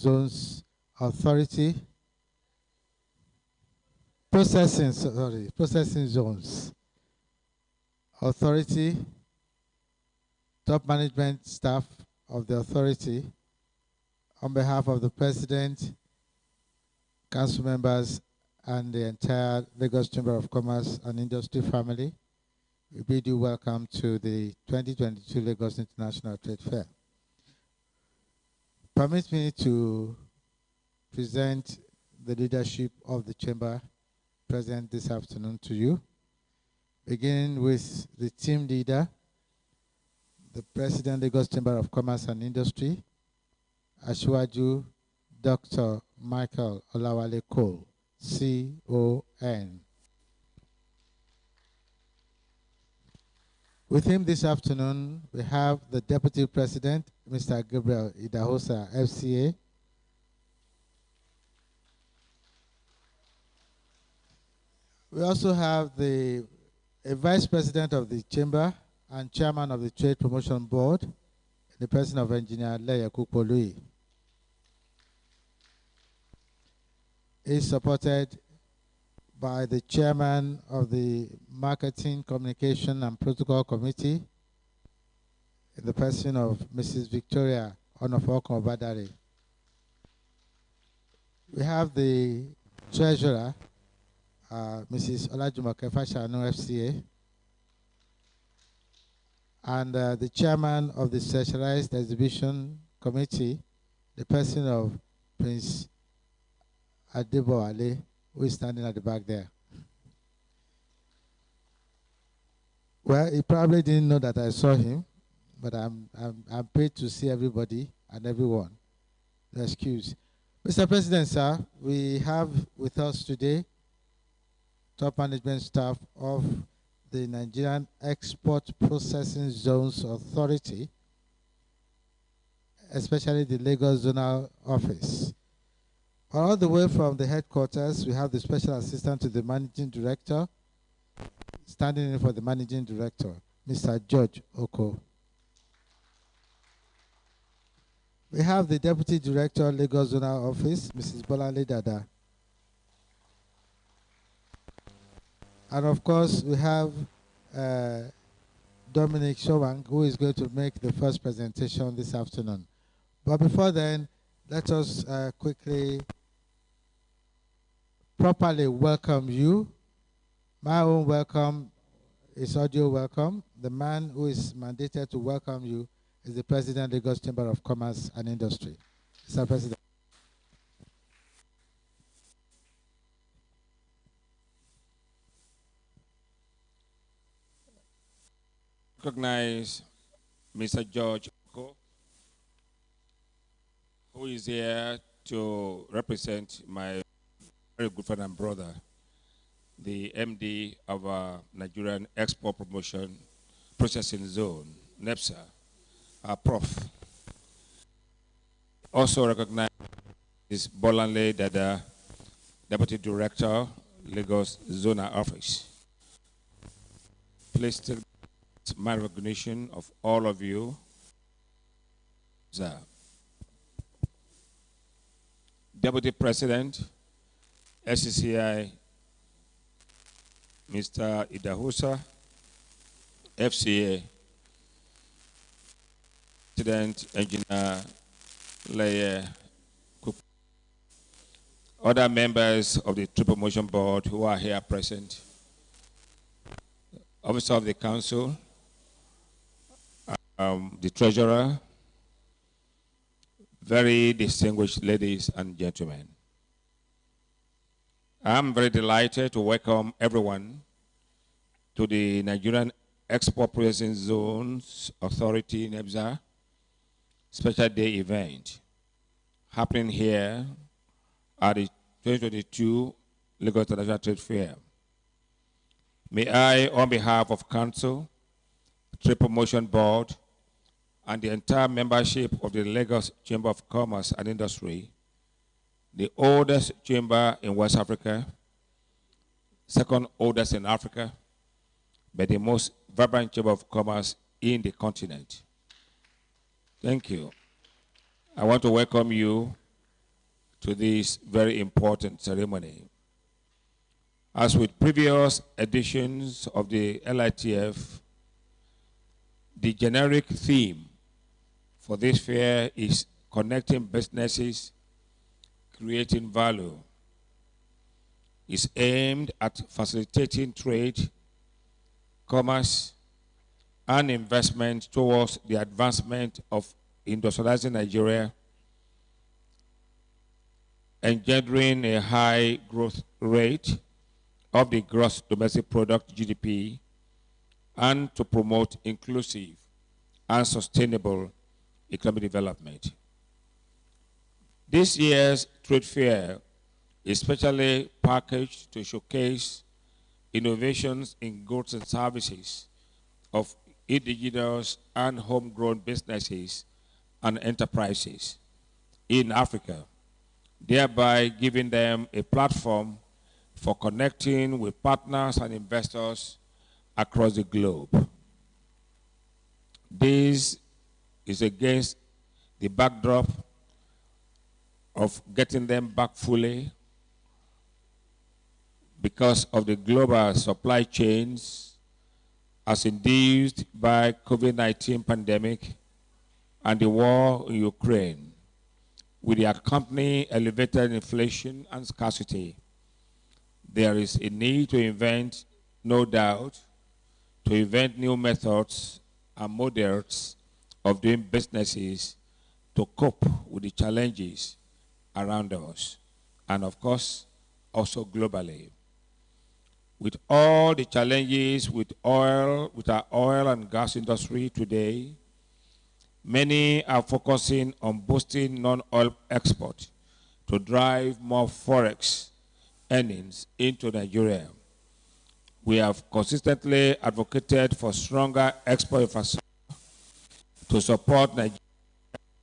Zones Authority, Processing Zones Authority, top management staff of the authority, on behalf of the President, council members, and the entire Lagos Chamber of Commerce and Industry family, we bid you welcome to the 2022 Lagos International Trade Fair. Permit me to present the leadership of the Chamber present this afternoon to you, beginning with the team leader, the President, Lagos Chamber of Commerce and Industry, Asiwaju Dr. Michael Olawale Cole, CON. With him this afternoon, we have the Deputy President, Mr. Gabriel Idahosa, FCA. We also have a Vice President of the Chamber and Chairman of the Trade Promotion Board, the person of Engineer Leye Kukpolui. He is supported by the Chairman of the Marketing, Communication and Protocol Committee, in the person of Mrs. Victoria Onofokon Badare. We have the Treasurer, Mrs. Olajumoke Fashanu, FCA, and the Chairman of the Specialized Exhibition Committee, the person of Prince Adeboale, who is standing at the back there. Well, he probably didn't know that I saw him, but I'm paid to see everybody and everyone. No excuse. Mr. President, sir, we have with us today top management staff of the Nigerian Export Processing Zones Authority, especially the Lagos Zonal Office. All the way from the headquarters, we have the Special Assistant to the Managing Director, standing in for the Managing Director, Mr. George Oko. We have the Deputy Director, Lagos Zonal Office, Mrs. Bolanle Dada. And of course, we have Dominic Showang, who is going to make the first presentation this afternoon. But before then, let us quickly properly welcome you. My own welcome is audio welcome. The man who is mandated to welcome you is the President, Lagos Chamber of Commerce and Industry. Mr. President. Recognize Mr. George Oko, who is here to represent my very good friend and brother, the MD of our Nigerian Export Promotion Processing Zone, Nepza, our Prof. Also recognize is Bolanle Dada, Deputy Director, Lagos Zonal Office. Please take my recognition of all of you. Deputy President, SCCI, Mr. Idahosa, FCA, President Engineer Leye Kukpolui, other members of the Trade Promotion Board who are here present, Officer of the Council, the Treasurer, very distinguished ladies and gentlemen. I'm very delighted to welcome everyone to the Nigerian Export Processing Zones Authority, Nepza, special day event happening here at the 2022 Lagos International Trade Fair. May I, on behalf of Council, Trade Promotion Board, and the entire membership of the Lagos Chamber of Commerce and Industry, the oldest chamber in West Africa, second oldest in Africa, but the most vibrant chamber of commerce in the continent. Thank you. I want to welcome you to this very important ceremony. As with previous editions of the LITF, the generic theme for this fair is connecting businesses, creating value. It's aimed at facilitating trade, commerce, and investment towards the advancement of industrializing Nigeria, engendering a high growth rate of the gross domestic product GDP, and to promote inclusive and sustainable economic development. This year's trade fair is specially packaged to showcase innovations in goods and services of indigenous and homegrown businesses and enterprises in Africa, thereby giving them a platform for connecting with partners and investors across the globe. This is against the backdrop of getting them back fully because of the global supply chains as induced by COVID-19 pandemic and the war in Ukraine, with the accompanying elevated inflation and scarcity. There is a need to invent, no doubt, to invent new methods and models of doing businesses to cope with the challenges around us, and of course, also globally. With all the challenges with our oil and gas industry today, many are focusing on boosting non-oil export to drive more forex earnings into Nigeria. We have consistently advocated for stronger export infrastructure to support Nigeria's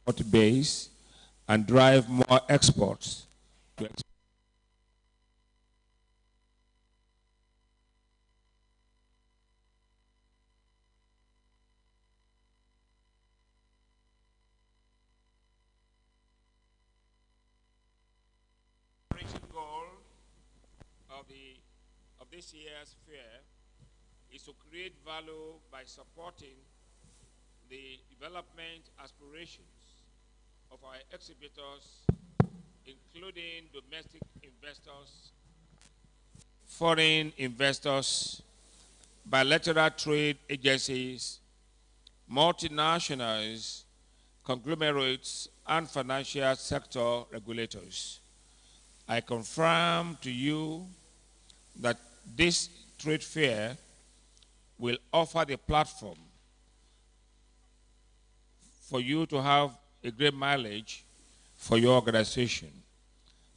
export base and drive more exports to goal of this year's fair is to create value by supporting the development aspirations of our exhibitors, including domestic investors, foreign investors, bilateral trade agencies, multinationals, conglomerates, and financial sector regulators. I confirm to you that this trade fair will offer the platform for you to have a great mileage for your organization,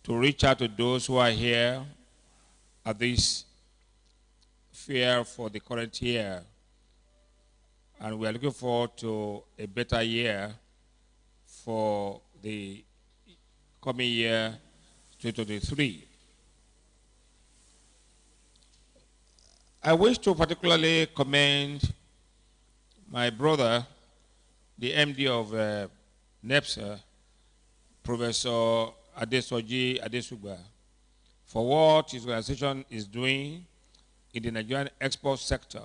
to reach out to those who are here at this fair for the current year. And we are looking forward to a better year for the coming year 2023. I wish to particularly commend my brother, the MD of Nepza, Professor Adesoji Adesugba, for what his organization is doing in the Nigerian export sector.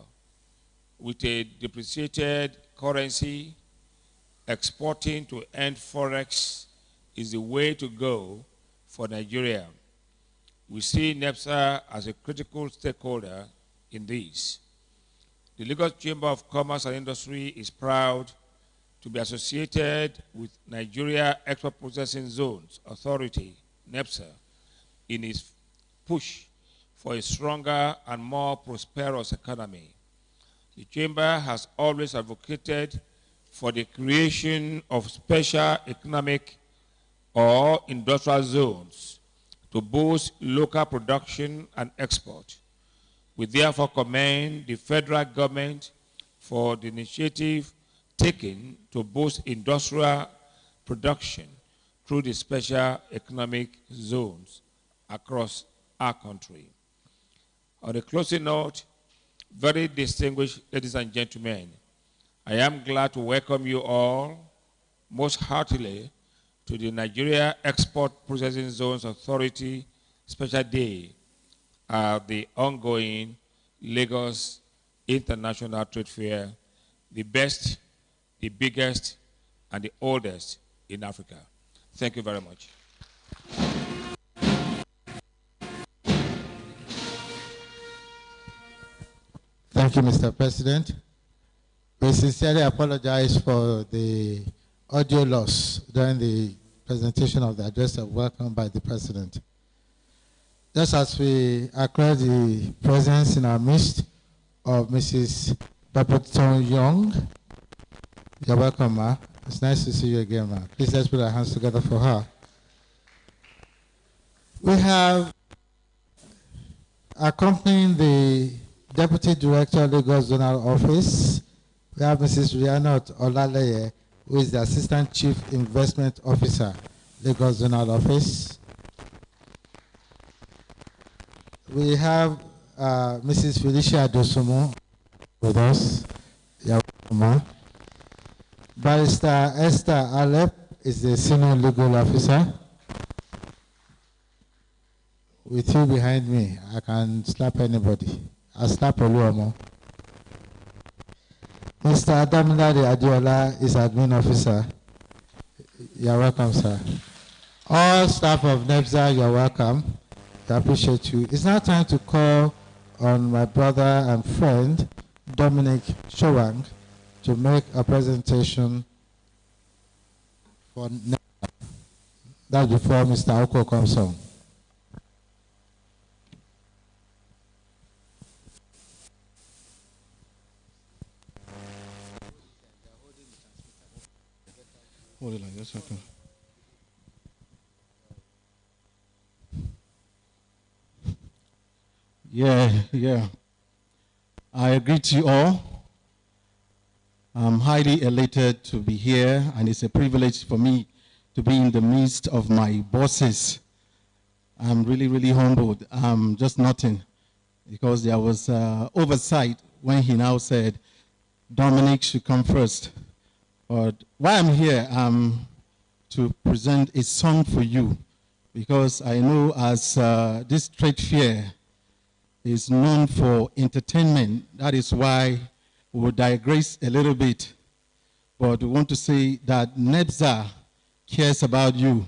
With a depreciated currency, exporting to earn forex is the way to go for Nigeria. We see Nepza as a critical stakeholder in this. The Lagos Chamber of Commerce and Industry is proud to be associated with Nigeria Export Processing Zones Authority, Nepza, in its push for a stronger and more prosperous economy. The Chamber has always advocated for the creation of special economic or industrial zones to boost local production and export. We therefore commend the federal government for the initiative taken to boost industrial production through the special economic zones across our country. On a closing note, very distinguished ladies and gentlemen, I am glad to welcome you all most heartily to the Nigeria Export Processing Zones Authority Special Day at the ongoing Lagos International Trade Fair, the best, the biggest, and the oldest in Africa. Thank you very much. Thank you, Mr. President. We sincerely apologize for the audio loss during the presentation of the address of welcome by the President. Just as we acquire the presence in our midst of Mrs. Babaton Young, you're welcome, ma. It's nice to see you again, ma. Please let's put our hands together for her. We have accompanying the Deputy Director, Lagos Zonal Office. We have Mrs. Rihanna Olaleye, who is the Assistant Chief Investment Officer, Lagos Zonal Office. We have Mrs. Felicia Dosumo with us. Barrister Esther Alep is the Senior Legal Officer. With you behind me, I can slap anybody. I'll slap Oluomo. Mr. Adamilade Adiola is Admin Officer. You're welcome, sir. All staff of Nepza, you're welcome. I appreciate you. It's now time to call on my brother and friend, Dominic Showang, to make a presentation for Nepza. That's before Mr. Oko comes on. Hold it like this, okay. Yeah. I greet you all. I'm highly elated to be here, and it's a privilege for me to be in the midst of my bosses. I'm really, really humbled. I'm just nothing, because there was oversight when he now said Dominic should come first. But why I'm here, to present a song for you, because I know as this trade fair is known for entertainment, that is why we will digress a little bit. But we want to say that Nepza cares about you.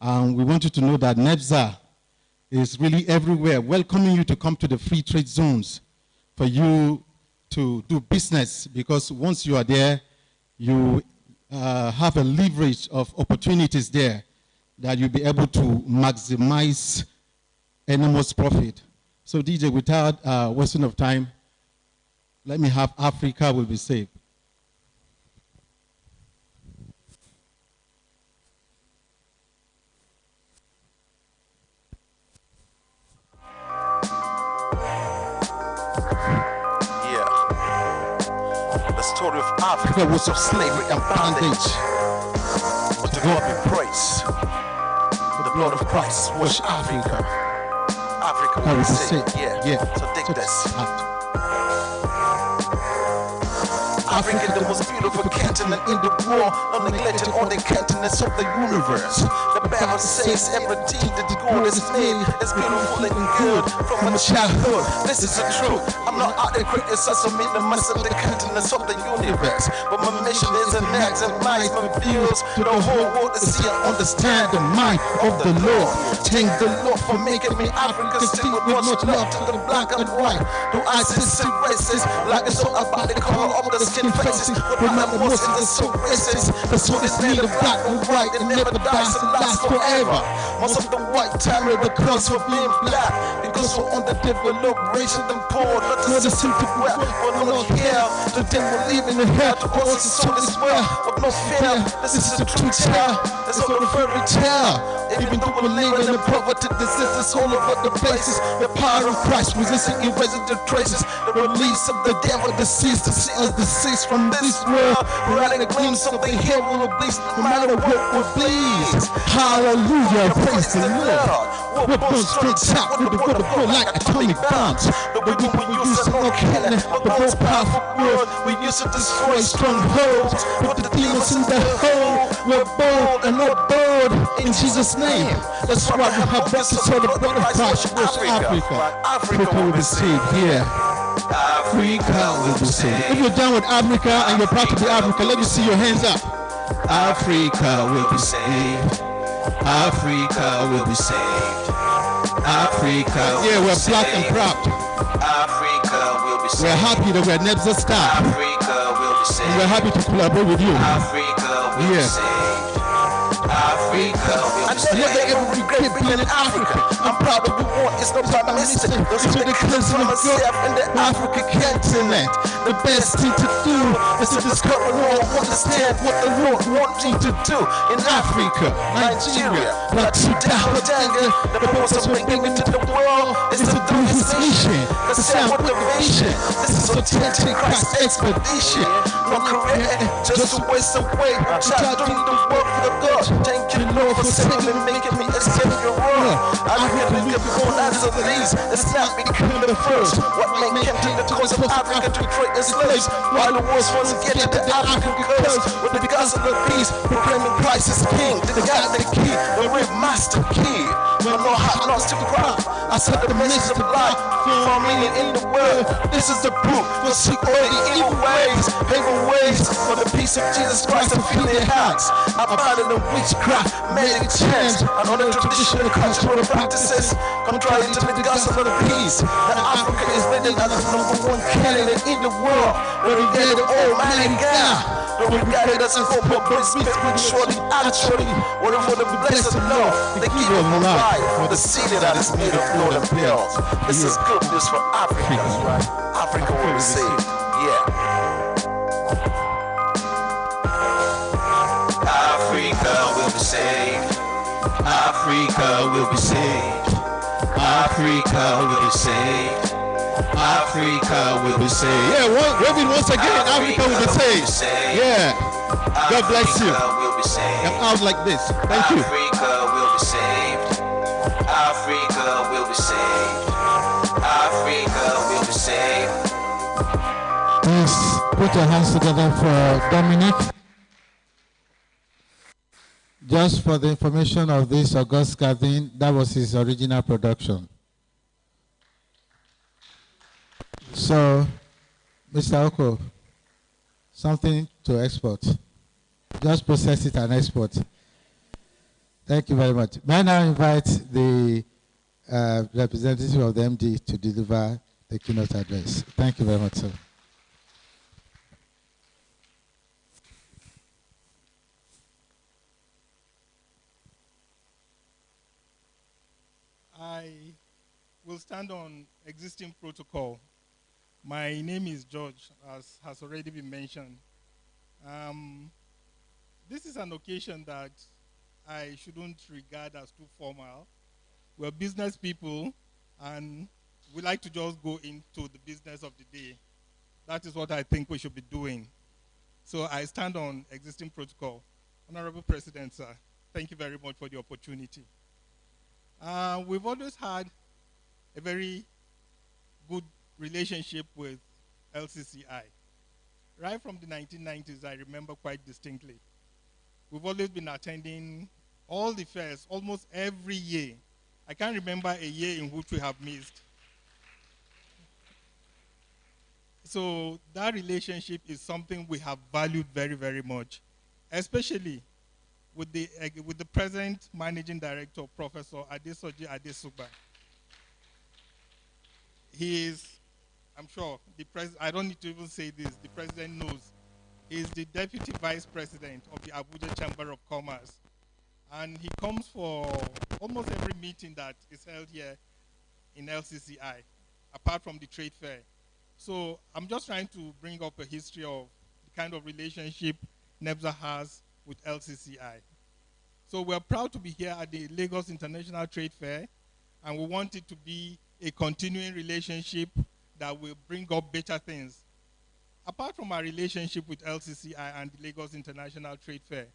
And we want you to know that Nepza is really everywhere, welcoming you to come to the free trade zones for you to do business, because once you are there, you have a leverage of opportunities there that you'll be able to maximize enormous profit. So DJ, without wasting of time, let me have Africa Will Be Saved. Story of Africa was of slavery and bondage, but to God be praised. The blood of Christ washed Africa. Africa will be saved. Yeah. So take this. Africa, the most beautiful continent in the world, unneglected on the continents of the universe. The Bible says everything that God has made is beautiful and good from my childhood. This is the truth. I'm not out there criticizing the mass of the continents of the universe, but my mission is to maximize my views to the whole world to see and understand the mind of the Lord. Thank the Lord for making me African, still with much love to the black and white. Do I see races like it's all about the color of the skin faces? Remember, most in the soul races, the soul is made of black and white and never dies and lasts forever. Most of the white terror the cause for being black, because we're underdeveloped, racial and poor. Not to seem to wear, but not here. To them we're leaving the hair, to us the soul is well, but no fear. This is a true tale, it's not a fairy tale. Even though we're living in poverty, disease is all over the places. The power of Christ resisting erasing the traces. The release of the devil deceased to see us deceased from this world. We're at a glimpse of the hero of beast, no matter what will please. Hallelujah, praise the Lord. We're born straight out with the word of God like atomic bombs. The weapon we use is no killing, but the most powerful word we use to destroy strongholds. Put the demons in the hole. We're bold and not bold in Jesus' name. That's why we have brought to the blood of Christ. Africa will be saved here. Africa will be saved. If you're down with Africa and you're proud to be Africa, let me see your hands up. Africa will be saved. Africa will be saved. Africa. Yeah, we're black and proud. Africa will be saved. We're happy that we're Nepza staff. Africa will be saved. And we're happy to collaborate with you. Africa will be saved. Africa will be saved. I never ever regret being in Africa. I'm proud to be born. It's no time missing. Those who the cleanse from myself in the African continent. The best thing to do is to discover more, understand what the Lord wants you to do in Africa, Nigeria, Latanga. The purpose of bringing it to the world is to do His mission. The sound motivation. This is authentic Christ expedition. No career, just to waste away. Child doing the work for God. Thank you, Lord, for saving me, making me escape your world. Africa look at born as of these. It's not becoming the first. What man came to the coast of Africa to trade as slaves, while the wars once get to the African coast with the gospel of peace, proclaiming Christ is King, the God, the key, the real master key. When no heart lost to cry, I said the message of life for meaning in the world. This is the proof. We'll seek all the evil ways, painful ways for the peace of Jesus Christ to fill their hearts. I bind the witchcraft, magic chants, and other traditional cultural practices contrary to the gospel of peace. That Africa is leading as the #1 candidate in the world. Where we get the Almighty God. Where we got it as a hope of spiritually, actually, whatever for the blessed Lord, the giver of life, for the seed that is made of blood and pearls. This is good news for Africa, right? Africa will be saved. Yeah. Africa will be saved. Africa will be saved. Africa will be saved. Africa will be saved. Yeah, wave it once again. Africa will be saved. Yeah. God bless you. I'm out like this. Thank you. Africa will be saved. Africa will be saved. Africa will be saved. Please put your hands together for Dominic. Just for the information of this August gathering, that was his original production. So, Mr. Oko, something to export. Just process it and export. Thank you very much. May I now invite the representative of the MD to deliver the keynote address. Thank you very much, sir. I will stand on existing protocol. My name is George, as has already been mentioned. This is an occasion that I shouldn't regard as too formal. We're business people, and we like to just go into the business of the day. That is what I think we should be doing. So I stand on existing protocol. Honorable President, sir, thank you very much for the opportunity. We've always had a very good relationship with LCCI. Right from the 1990s, I remember quite distinctly. We've always been attending all the fairs, almost every year. I can't remember a year in which we have missed. So that relationship is something we have valued very, very much, especially with the present managing director, Professor Adesoji Adesuba. He is, I'm sure, I don't need to even say this, the president knows. He is the deputy vice president of the Abuja Chamber of Commerce. And he comes for almost every meeting that is held here in LCCI, apart from the trade fair. So I'm just trying to bring up a history of the kind of relationship Nepza has with LCCI. So we're proud to be here at the Lagos International Trade Fair, and we want it to be a continuing relationship that will bring up better things. Apart from our relationship with LCCI and the Lagos International Trade Fair,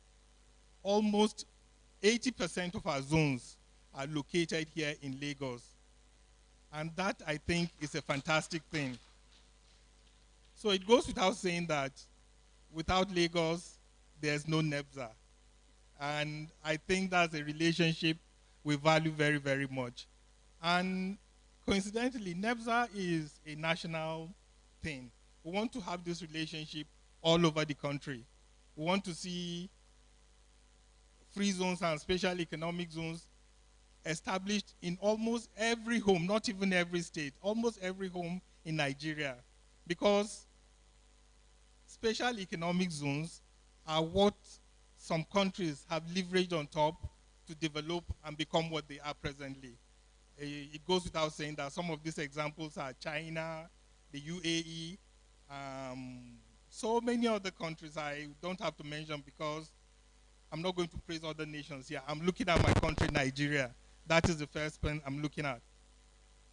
almost 80% of our zones are located here in Lagos. And that, I think, is a fantastic thing. So it goes without saying that without Lagos, there's no Nepza. And I think that's a relationship we value very, very much. And coincidentally, Nepza is a national thing. We want to have this relationship all over the country. We want to see free zones and special economic zones established in almost every home, not even every state, almost every home in Nigeria. Because special economic zones are what some countries have leveraged on top to develop and become what they are presently. It goes without saying that some of these examples are China, the UAE, so many other countries I don't have to mention because I'm not going to praise other nations here. I'm looking at my country, Nigeria. That is the first point I'm looking at.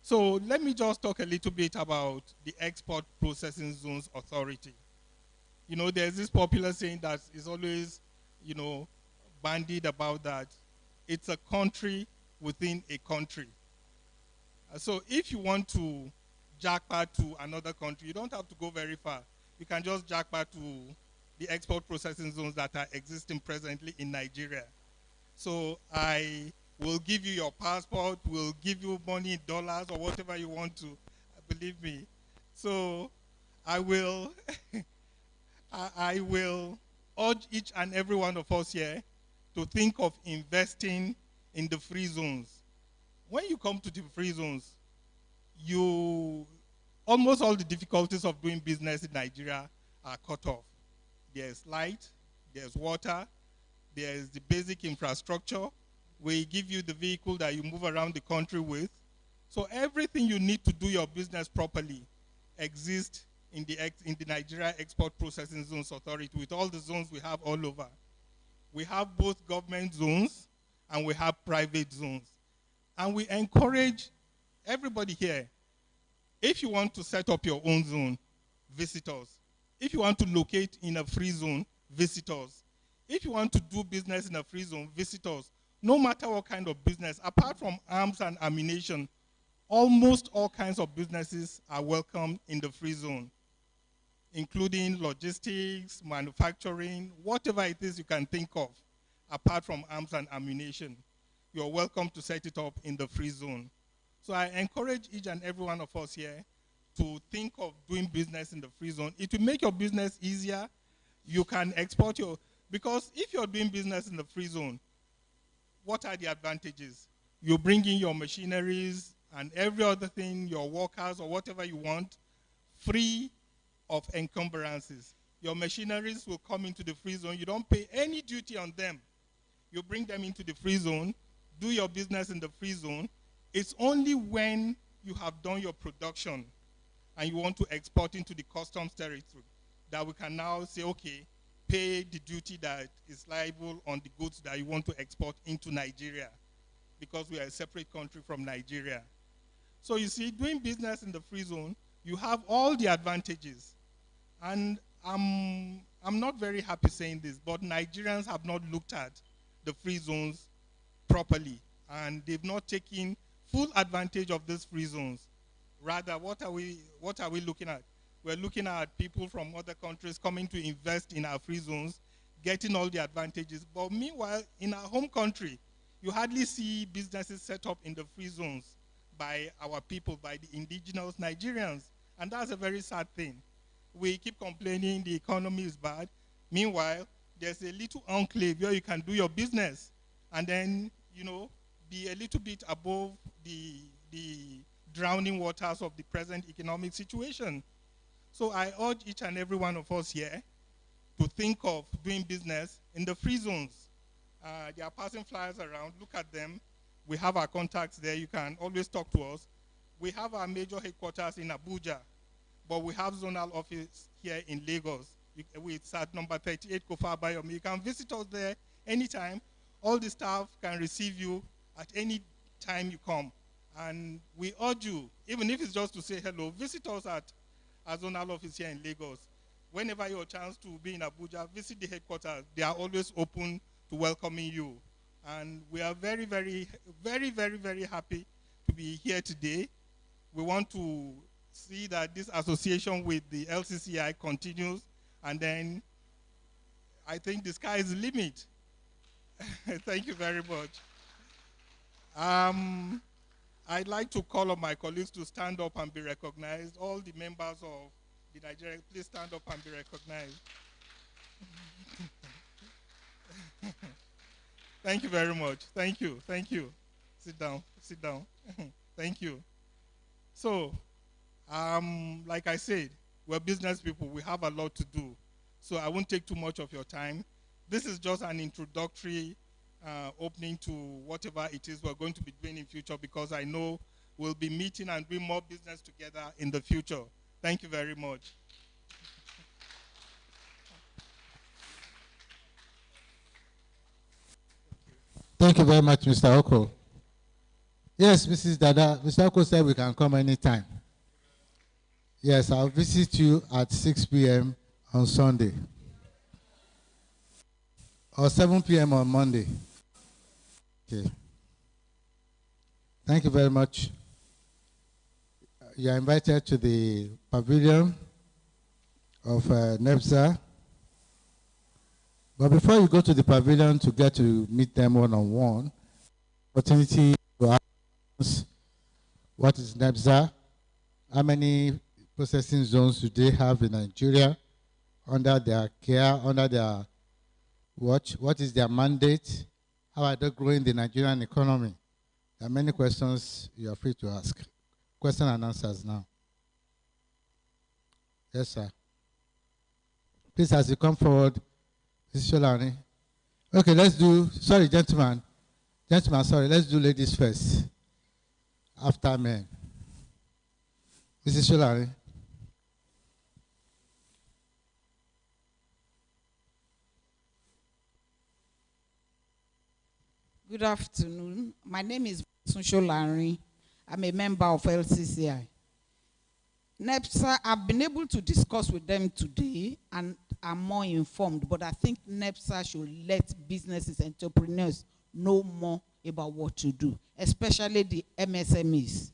So let me just talk a little bit about the Export Processing Zones Authority. You know, there's this popular saying that is always, you know, bandied about that. It's a country within a country. So if you want to jackpot to another country, you don't have to go very far. You can just jackpot to the export processing zones that are existing presently in Nigeria. So I will give you your passport, will give you money in dollars or whatever you want to, believe me. So I will, I will urge each and every one of us here to think of investing in the free zones. When you come to the free zones, almost all the difficulties of doing business in Nigeria are cut off. There's light, there's water, there's the basic infrastructure. We give you the vehicle that you move around the country with. So everything you need to do your business properly exists in the Nigeria Export Processing Zones Authority with all the zones we have all over. We have both government zones and we have private zones. And we encourage everybody here, if you want to set up your own zone, visitors. If you want to locate in a free zone, visitors. If you want to do business in a free zone, visitors. No matter what kind of business, apart from arms and ammunition, almost all kinds of businesses are welcome in the free zone, including logistics, manufacturing, whatever it is you can think of, apart from arms and ammunition. You're welcome to set it up in the free zone. So I encourage each and every one of us here to think of doing business in the free zone. It will make your business easier. You can export your, because if you're doing business in the free zone, what are the advantages? You bring in your machineries and every other thing, your workers or whatever you want, free of encumbrances. Your machineries will come into the free zone. You don't pay any duty on them. You bring them into the free zone, do your business in the free zone. It's only when you have done your production and you want to export into the customs territory that we can now say, okay, pay the duty that is liable on the goods that you want to export into Nigeria because we are a separate country from Nigeria. So you see, doing business in the free zone, you have all the advantages. And I'm not very happy saying this, but Nigerians have not looked at the free zones properly, and they've not taken full advantage of these free zones. Rather, what are we looking at? We're looking at people from other countries coming to invest in our free zones, getting all the advantages. But meanwhile, in our home country, you hardly see businesses set up in the free zones by our people, by the indigenous Nigerians. And that's a very sad thing. We keep complaining the economy is bad. Meanwhile, there's a little enclave where you can do your business and then, you know, be a little bit above the drowning waters of the present economic situation. So I urge each and every one of us here to think of doing business in the free zones. There are passing flyers around. Look at them. We have our contacts there. You can always talk to us. We have our major headquarters in Abuja, but we have zonal office here in Lagos. It's at number 38 Kofa Abayomi. You can visit us there anytime. All the staff can receive you at any time you come. And we urge you, even if it's just to say hello, visit us at our zonal office here in Lagos. Whenever you have a chance to be in Abuja, visit the headquarters. They are always open to welcoming you. And we are very, very, very, very, very happy to be here today. We want to see that this association with the LCCI continues, and then I think the sky is the limit. Thank you very much. I'd like to call on my colleagues to stand up and be recognized. All the members of the Nigerian, please stand up and be recognized. Thank you very much. Thank you. Thank you. Sit down. Sit down. Thank you. So, like I said, we're business people. We have a lot to do. So I won't take too much of your time. This is just an introductory opening to whatever it is we're going to be doing in future, because I know we'll be meeting and doing more business together in the future. Thank you very much. Thank you very much, Mr. Oko. Yes, Mrs. Dada, Mr. Oko said we can come anytime. Yes, I'll visit you at 6 p.m. on Sunday or 7 p.m. on Monday. Okay. Thank you very much. You are invited to the pavilion of Nepza. But before you go to the pavilion to get to meet them one-on-one, opportunity to ask what is Nepza, how many processing zones do they have in Nigeria under their care, under their watch, what is their mandate, how are they growing the Nigerian economy? There are many questions you are free to ask. Question and answers now. Yes, sir. Please, as you come forward, Mrs. Sholani. Okay, let's do, sorry, gentlemen. Gentlemen, sorry, let's do ladies first. After men. Mrs. Sholani. Good afternoon. My name is Sunshol Larry. I'm a member of LCCI. Nepza, I've been able to discuss with them today and are more informed, but I think Nepza should let businesses, entrepreneurs know more about what to do, especially the MSMEs.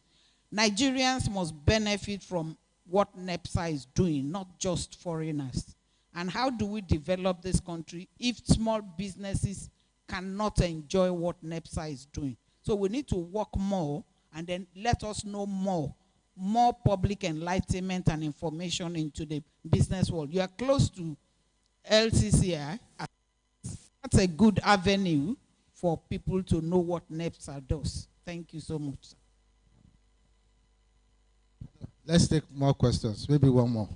Nigerians must benefit from what Nepza is doing, not just foreigners. And how do we develop this country if small businesses cannot enjoy what Nepza is doing? So we need to work more and then let us know more public enlightenment and information into the business world. You are close to LCCI. That's a good avenue for people to know what Nepza does. Thank you so much, sir. Let's take more questions, maybe one more.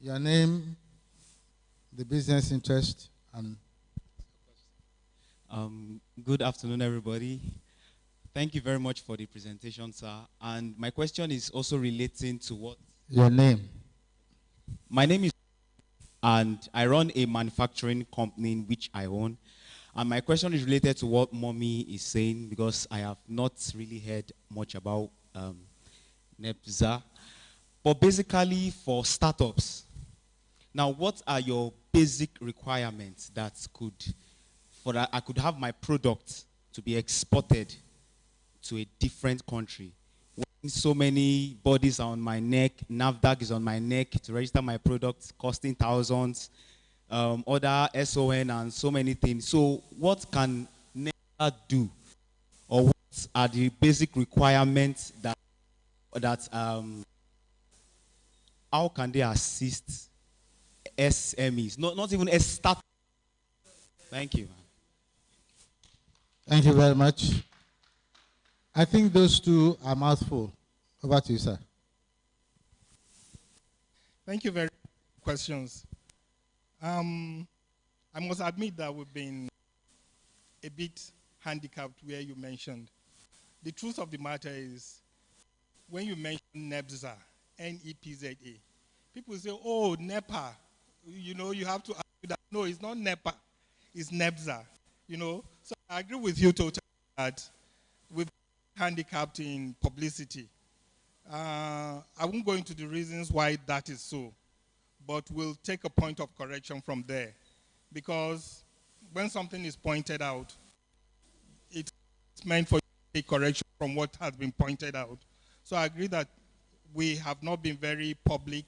Your name, the business interest, and good afternoon, everybody. Thank you very much for the presentation, sir. And my question is also relating to what... Your name. My name is... And I run a manufacturing company in which I own. And my question is related to what Mommy is saying, because I have not really heard much about Nepza. But basically for startups, now what are your basic requirements that could... for that I could have my product to be exported to a different country? When so many bodies are on my neck, NAFDAC is on my neck to register my products, costing thousands, other SON and so many things. So what can NEPA do? Or what are the basic requirements that how can they assist SMEs? Not even a start. Thank you. Thank you very much. I think those two are mouthful. Over to you, sir. Thank you very much for questions. I must admit that we've been a bit handicapped where you mentioned. The truth of the matter is, when you mention Nepza, N-E-P-Z-A, people say, oh, NEPA. You know, you have to argue that. No, it's not NEPA. It's Nepza. You know, so I agree with you totally that we've been handicapped in publicity. I won't go into the reasons why that is so, but we'll take a point of correction from there. Because when something is pointed out, it's meant for you to take correction from what has been pointed out. So I agree that we have not been very public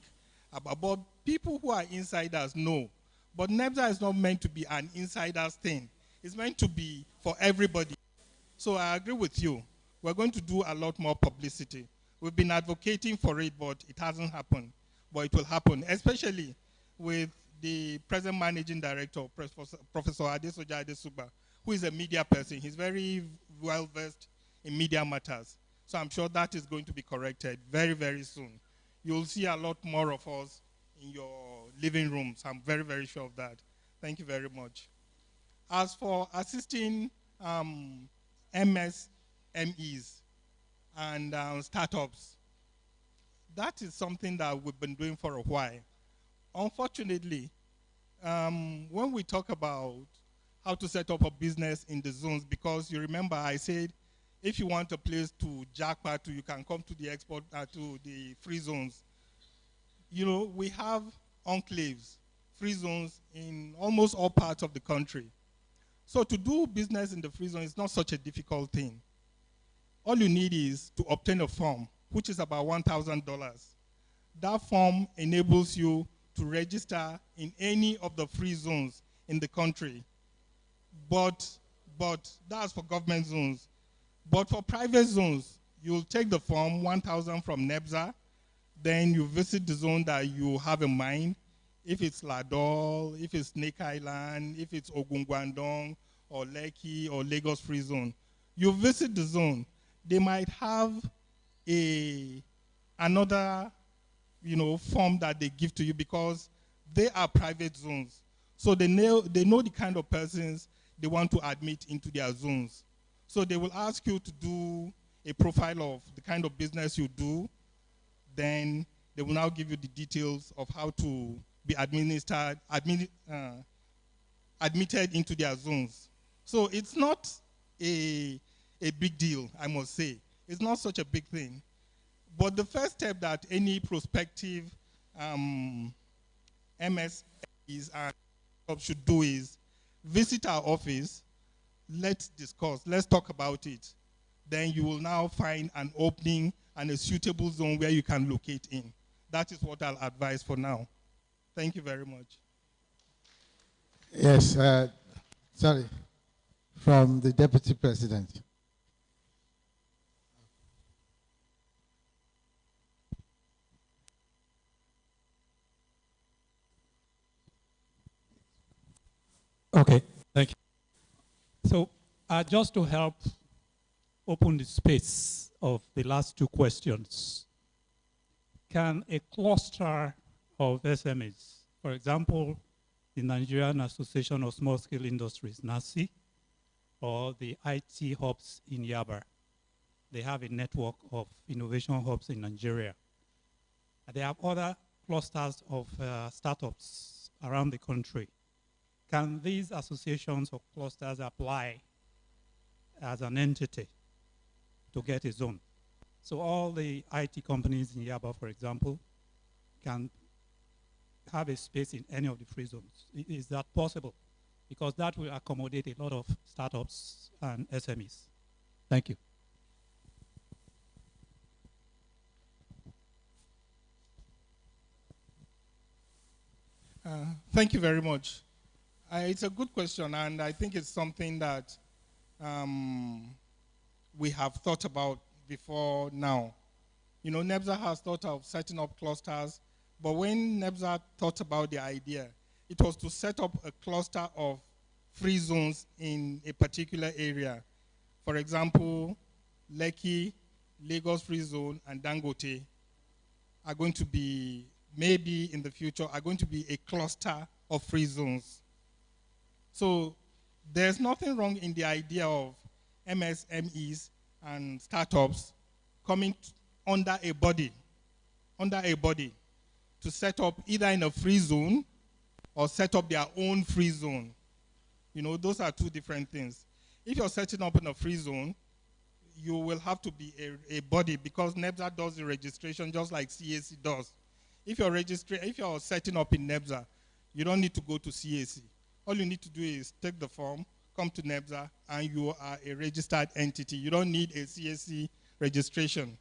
about, but people who are insiders know. But Nepza is not meant to be an insider's thing. It's meant to be for everybody. So I agree with you. We're going to do a lot more publicity. We've been advocating for it, but it hasn't happened. But it will happen, especially with the present managing director, Professor Adesoja Adesuba, who is a media person. He's very well versed in media matters. So I'm sure that is going to be corrected very, very soon. You'll see a lot more of us in your living rooms. I'm very, very sure of that. Thank you very much. As for assisting MSMEs and startups, that is something that we've been doing for a while. Unfortunately, when we talk about how to set up a business in the zones, because you remember I said, if you want a place to jackpot to, you can come to the export, to the free zones. You know, we have enclaves, free zones in almost all parts of the country. So to do business in the free zone is not such a difficult thing. All you need is to obtain a form, which is about $1,000. That form enables you to register in any of the free zones in the country. But that's for government zones. But for private zones, you'll take the form, 1,000 from Nepza, then you visit the zone that you have in mind. If it's Ladol, if it's Snake Island, if it's Ogungwandong, or Lekki, or Lagos Free Zone. You visit the zone. They might have another form that they give to you because they are private zones. So they know the kind of persons they want to admit into their zones. So they will ask you to do a profile of the kind of business you do. Then they will now give you the details of how to be admitted into their zones. So it's not a big deal, I must say. It's not such a big thing. But the first step that any prospective MSs should do is visit our office, let's discuss, let's talk about it. Then you will now find an opening and a suitable zone where you can locate in. That is what I'll advise for now. Thank you very much. Yes, sorry, from the Deputy President. Okay, thank you. So just to help open the space of the last two questions, can a cluster of SMEs, for example, the Nigerian Association of Small-Scale Industries, NASI, or the IT hubs in Yaba, they have a network of innovation hubs in Nigeria. They have other clusters of startups around the country. Can these associations or clusters apply as an entity to get a zone? So all the IT companies in Yaba, for example, can have a space in any of the free zones. Is that possible? Because that will accommodate a lot of startups and SMEs. Thank you. Thank you very much. It's a good question, and I think it's something that we have thought about before now. You know, Nepza has thought of setting up clusters, but when Nepza thought about the idea, it was to set up a cluster of free zones in a particular area. For example, Lekki, Lagos Free Zone, and Dangote are going to be, maybe in the future, are going to be a cluster of free zones. So there's nothing wrong in the idea of MSMEs and startups coming under a body to set up either in a free zone or set up their own free zone. You know, those are two different things. If you're setting up in a free zone, you will have to be a body because Nepza does the registration just like CAC does. If you're setting up in Nepza, you don't need to go to CAC. All you need to do is take the form, come to Nepza, and you are a registered entity. You don't need a CAC registration.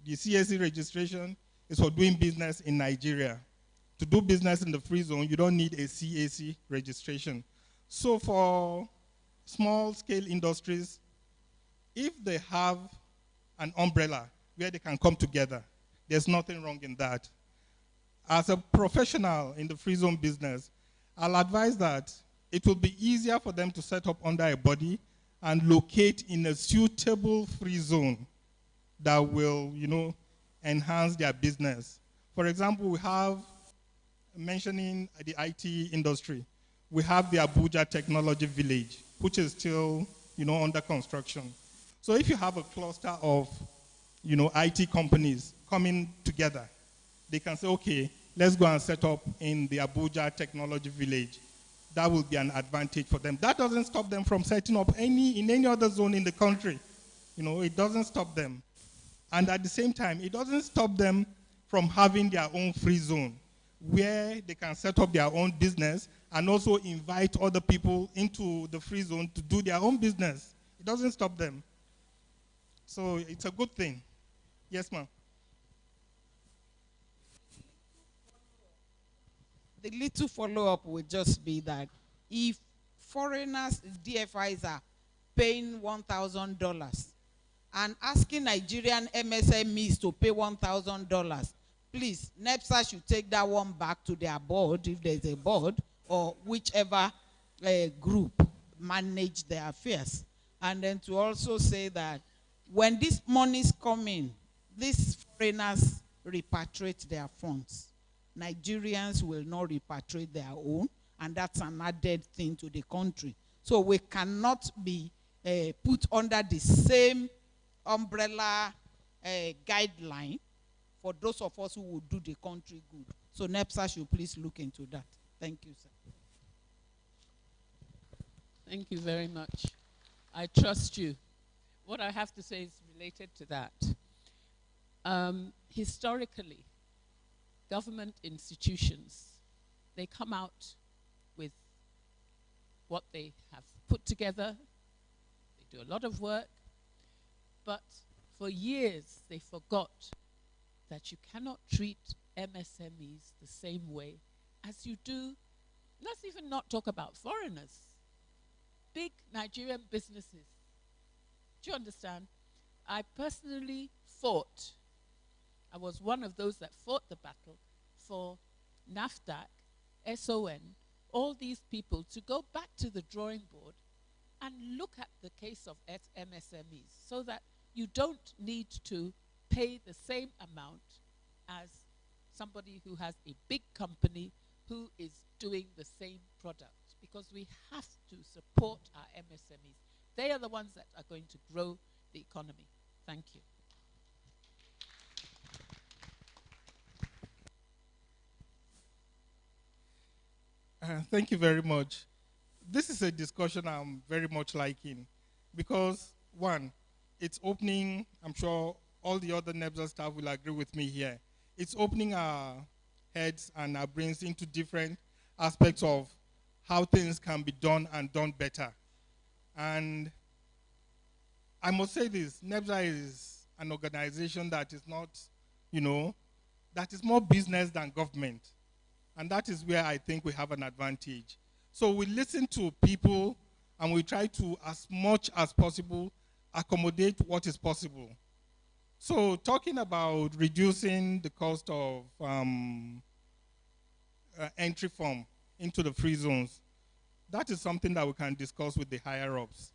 The CAC registration is for doing business in Nigeria. to do business in the free zone, you don't need a CAC registration. So for small-scale industries, if they have an umbrella where they can come together, there's nothing wrong in that. As a professional in the free zone business, I'll advise that it will be easier for them to set up under a body and locate in a suitable free zone that will, enhance their business. For example, we have, mentioning the IT industry, we have the Abuja Technology Village, which is still, under construction. So if you have a cluster of, IT companies coming together, they can say, okay, let's go and set up in the Abuja Technology Village. That will be an advantage for them. That doesn't stop them from setting up in any other zone in the country. It doesn't stop them. And at the same time, it doesn't stop them from having their own free zone where they can set up their own business and also invite other people into the free zone to do their own business. It doesn't stop them. So it's a good thing. Yes, ma'am. The little follow-up will just be that if foreigners, DFIs are paying $1,000 and asking Nigerian MSMEs to pay $1,000, please, Nepza should take that one back to their board, if there's a board, or whichever group manage their affairs. And then to also say that when these monies come in, these foreigners repatriate their funds. Nigerians will not repatriate their own, and that's an added thing to the country. So we cannot be put under the same umbrella guideline for those of us who will do the country good. So Nepza should please look into that. Thank you, sir. Thank you very much. I trust you. What I have to say is related to that. Historically, government institutions, they come out with what they have put together. They do a lot of work, but for years they forgot that you cannot treat MSMEs the same way as you do. Let's even not talk about foreigners. Big Nigerian businesses. Do you understand? I personally fought. I was one of those that fought the battle for NAFDAC, SON, all these people to go back to the drawing board and look at the case of MSMEs so that you don't need to pay the same amount as somebody who has a big company who is doing the same product, because we have to support our MSMEs. They are the ones that are going to grow the economy. Thank you. Thank you very much. This is a discussion I'm very much liking because, one, it's opening, I'm sure all the other Nepza staff will agree with me here, it's opening our heads and our brains into different aspects of how things can be done and done better. And I must say this, Nepza is an organization that is not, that is more business than government. And that is where I think we have an advantage. So we listen to people and we try to, as much as possible, accommodate what is possible. So talking about reducing the cost of entry form into the free zones, that is something that we can discuss with the higher-ups.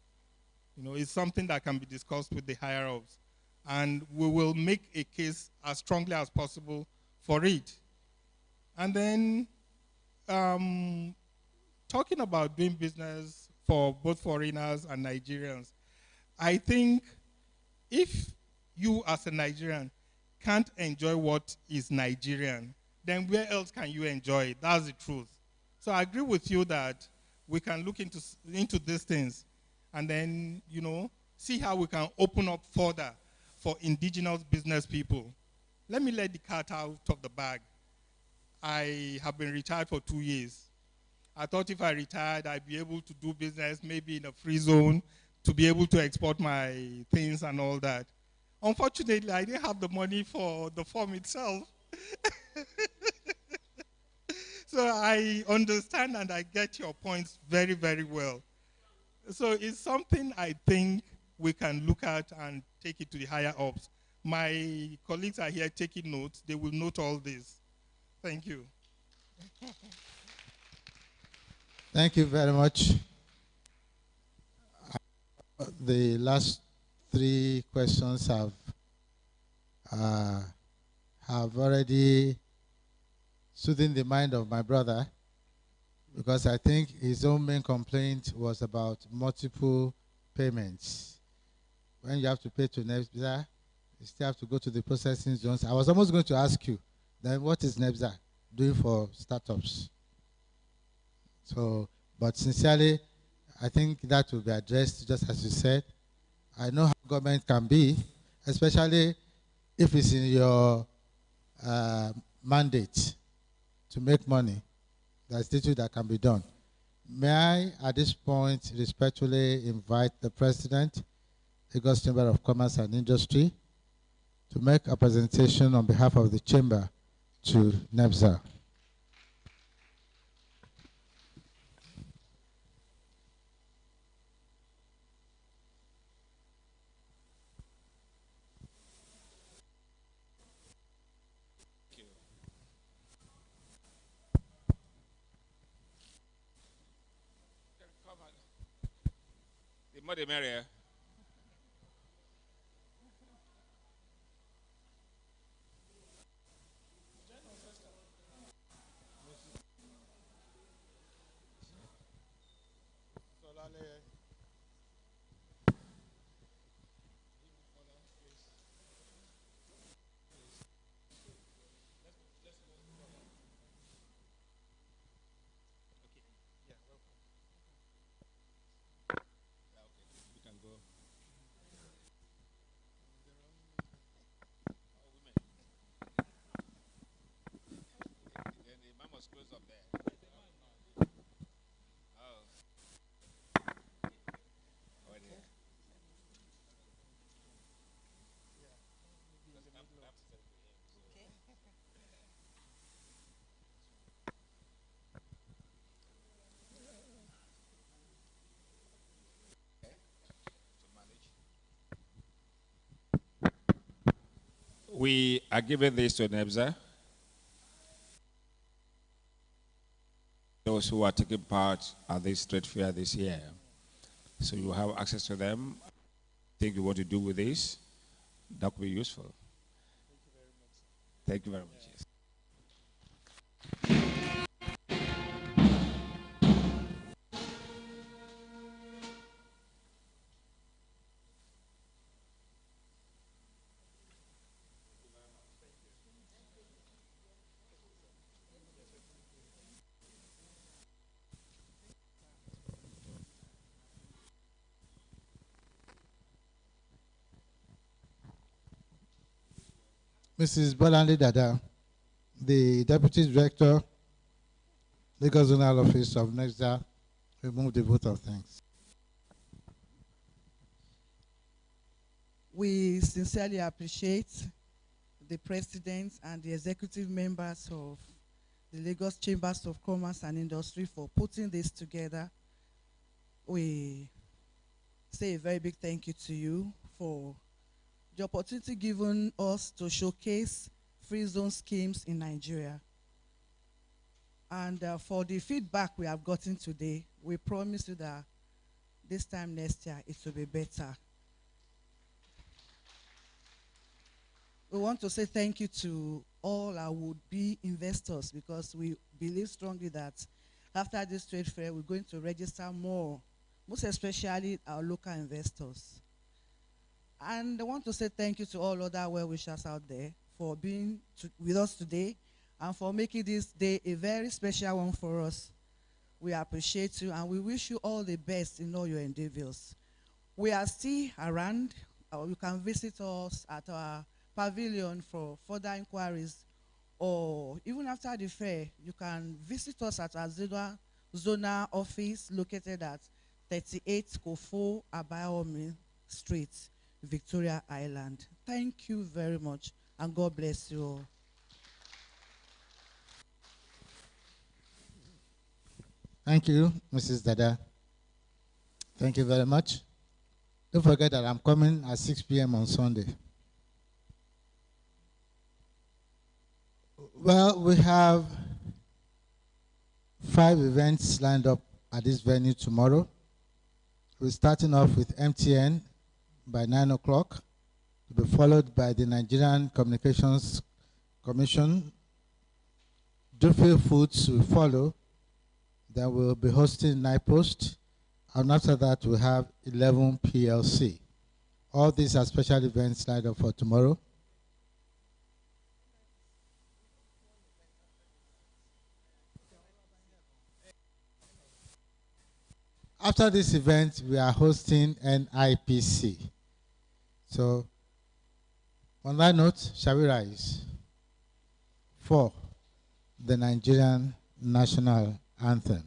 It's something that can be discussed with the higher-ups. And we will make a case as strongly as possible for it. And then talking about doing business for both foreigners and Nigerians, I think if you as a Nigerian can't enjoy what is Nigerian, then where else can you enjoy it? That's the truth. So I agree with you that we can look into these things and then, see how we can open up further for indigenous business people. Let me let the cat out of the bag. I have been retired for 2 years. I thought if I retired, I'd be able to do business maybe in a free zone, to be able to export my things and all that. Unfortunately, I didn't have the money for the form itself. So I understand and I get your points very, very well. So it's something I think we can look at and take it to the higher ups. My colleagues are here taking notes. They will note all this. Thank you. Thank you very much. The last three questions have already soothed the mind of my brother, because I think his own main complaint was about multiple payments. When you have to pay to Nepza, you still have to go to the processing zones. I was almost going to ask you, then what is Nepza doing for startups? So, but sincerely, I think that will be addressed, just as you said. I know how government can be, especially if it's in your mandate to make money. There's little that can be done. May I, at this point, respectfully invite the President, Lagos Chamber of Commerce and Industry, to make a presentation on behalf of the Chamber to Nepza. The more the merrier. Close up there. Oh. Oh, dear. We are giving this to Nepza. Those who are taking part at this trade fair this year. So you have access to them. Think you want to do with this, that could be useful. Thank you very much. Yes. Mrs. Bolande Dada, the Deputy Director, Lagos Zonal Office of Nepza, will move the vote of thanks. We sincerely appreciate the President and the executive members of the Lagos Chambers of Commerce and Industry for putting this together. We say a very big thank you to you for the opportunity given us to showcase free zone schemes in Nigeria. And for the feedback we have gotten today, we promise you that this time next year it will be better. We want to say thank you to all our would-be investors, because we believe strongly that after this trade fair, we're going to register more, most especially our local investors. And I want to say thank you to all other well-wishers out there for being with us today and for making this day a very special one for us. We appreciate you and we wish you all the best in all your endeavors. We are still around. You can visit us at our pavilion for further inquiries, or even after the fair, you can visit us at our zonal office located at 38 Kofo Abayomi Street, Victoria Island. Thank you very much, and God bless you all. Thank you, Mrs. Dada. Thank you very much. Don't forget that I'm coming at 6 p.m. on Sunday. Well, we have 5 events lined up at this venue tomorrow. We're starting off with MTN by 9 o'clock, to be followed by the Nigerian Communications Commission. Dufil Foods will follow. Then we'll be hosting NIPOST. And after that, we'll have 11 PLC. All these are special events lined up for tomorrow. After this event, we are hosting NIPC. So, on that note, shall we rise for the Nigerian National Anthem?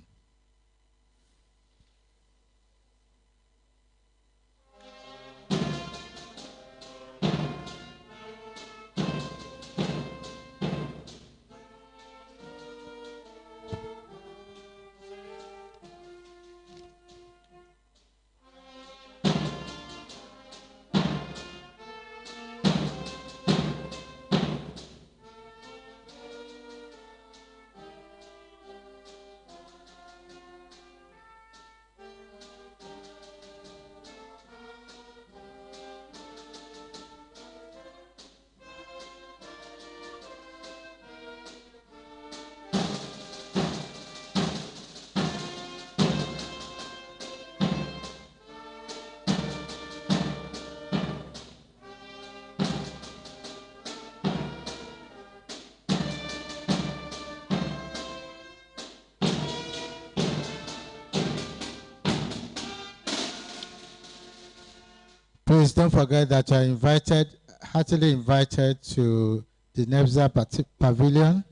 Please don't forget that you are invited, heartily invited to the Nepza Pavilion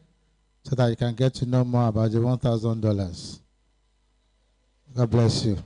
so that you can get to know more about the $1,000. God bless you.